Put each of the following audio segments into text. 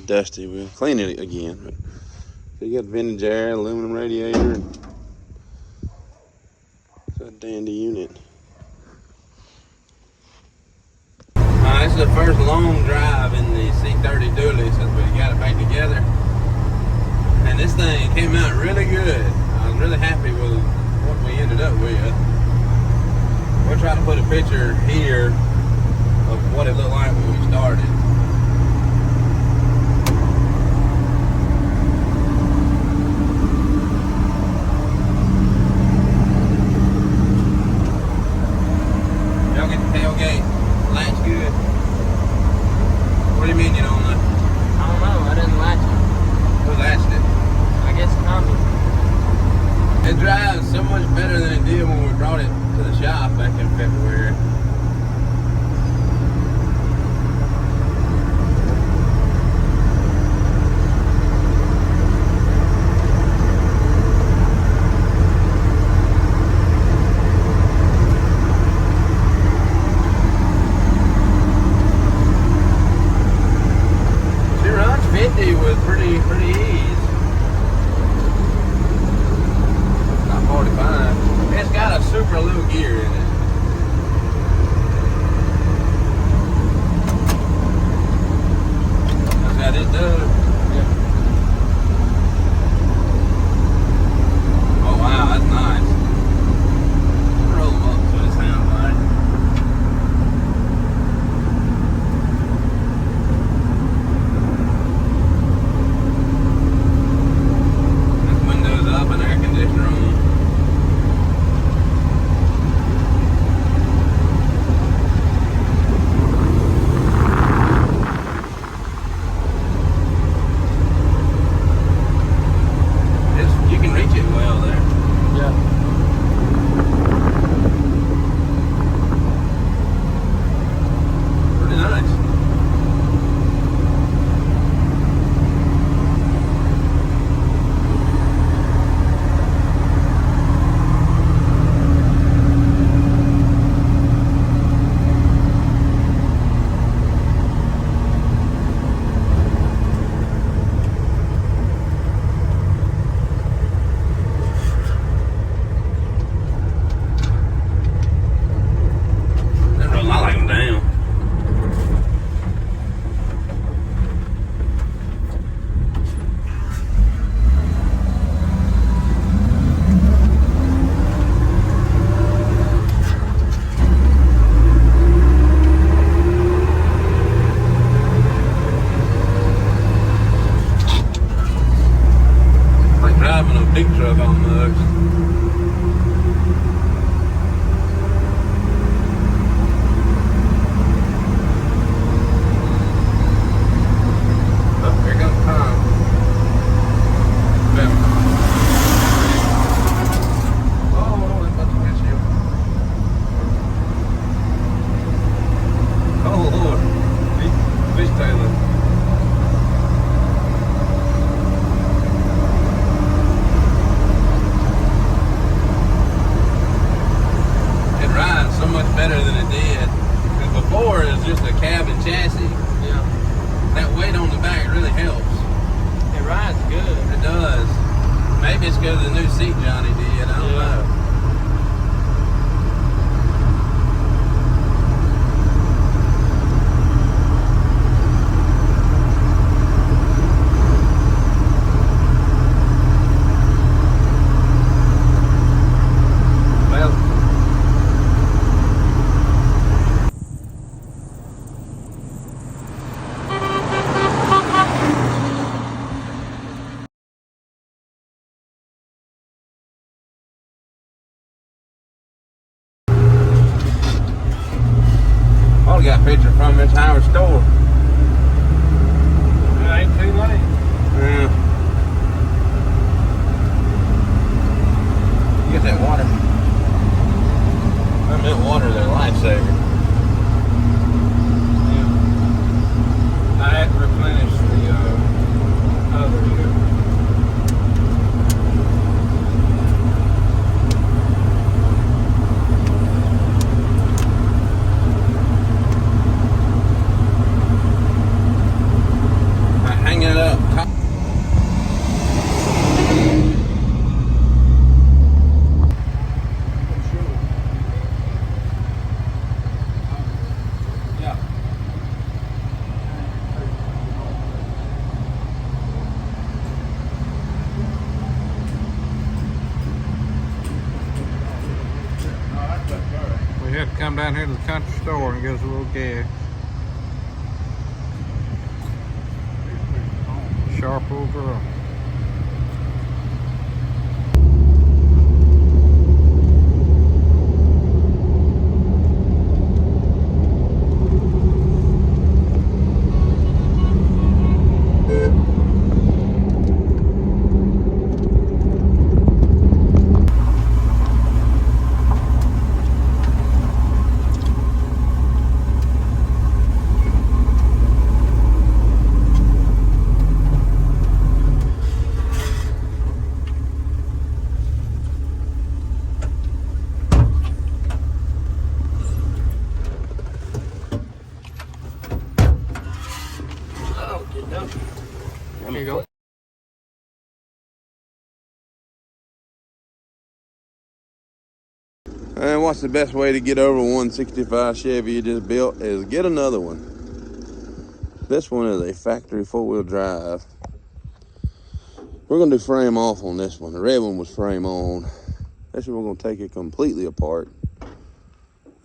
dusty. We'll clean it again. But you got vintage air, aluminum radiator, and it's a dandy unit. This is the first long drive in the C30 Dually since we got it back together. And this thing came out really good. I was really happy with what we ended up with. We'll try to put a picture here of what it looked like when we started. Y'all get the tailgate latch good? What do you mean you don't know? I don't know, I didn't latch it. Who latched it? I guess Tommy. It drives so much better than it did when we brought it to the shop back in February. She runs 50 with pretty ease. Not 45. It's got a super low gear in it. That's how this does. Yeah. Oh wow, that's nice. Roll them up so it sounds like. This window's up and air conditioner on. You can reach it well there. Yeah. Pretty nice. I like them down. Like driving a big truck almost. Oh, here comes Tom. Boom. Oh, that's about to miss you. Oh, Lord. Fish tailing. It rides so much better than it did. Because before it was just a cab and chassis. Yeah. That weight on the back really helps. It rides good. It does. Maybe it's because of the new seat Johnny did. I don't know. Well, I got a picture from this Howard store. It ain't too late. Yeah. Get that water. That water, they're a lifesaver. Yeah. I had to replenish the other here. come down here to the country store and get us a little gas. Sharp old girl. There you go. And what's the best way to get over 165 Chevy you just built is get another one. This one is a factory 4-wheel drive. We're gonna do frame off on this one. The red one was frame on. This one we're gonna take it completely apart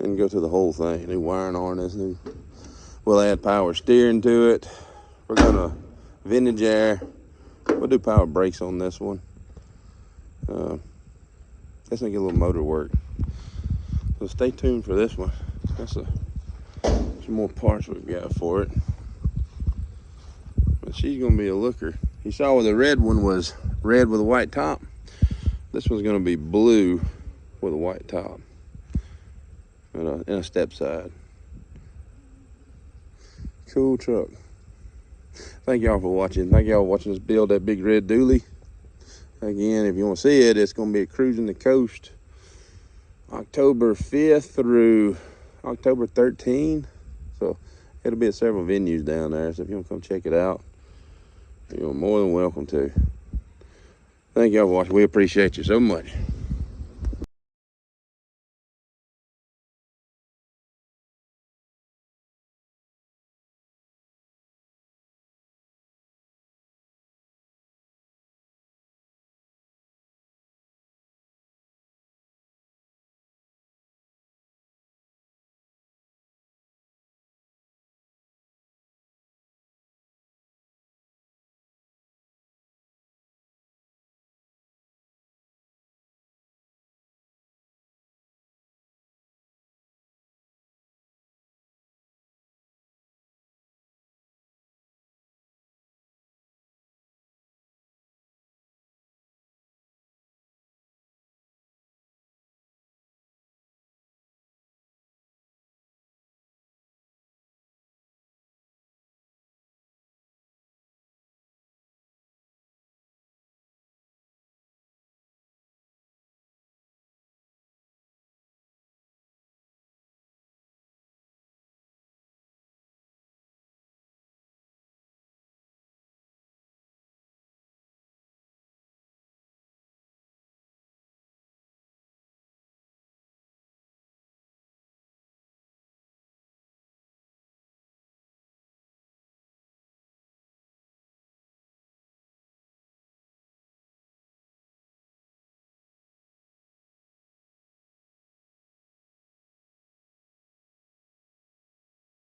and go to the whole thing. New wiring harness, we'll add power steering to it. We're gonna vintage air. We'll do power brakes on this one. Let's get a little motor work. So stay tuned for this one. That's some more parts we've got for it. But she's gonna be a looker. You saw where the red one was red with a white top. This one's gonna be blue with a white top and a step side. Cool truck. Thank y'all for watching. Thank y'all for watching us build that big red dually. Again, if you want to see it, it's going to be at Cruising the Coast October 5th through October 13th. So it'll be at several venues down there. So if you want to come check it out, you're more than welcome to. Thank y'all for watching. We appreciate you so much.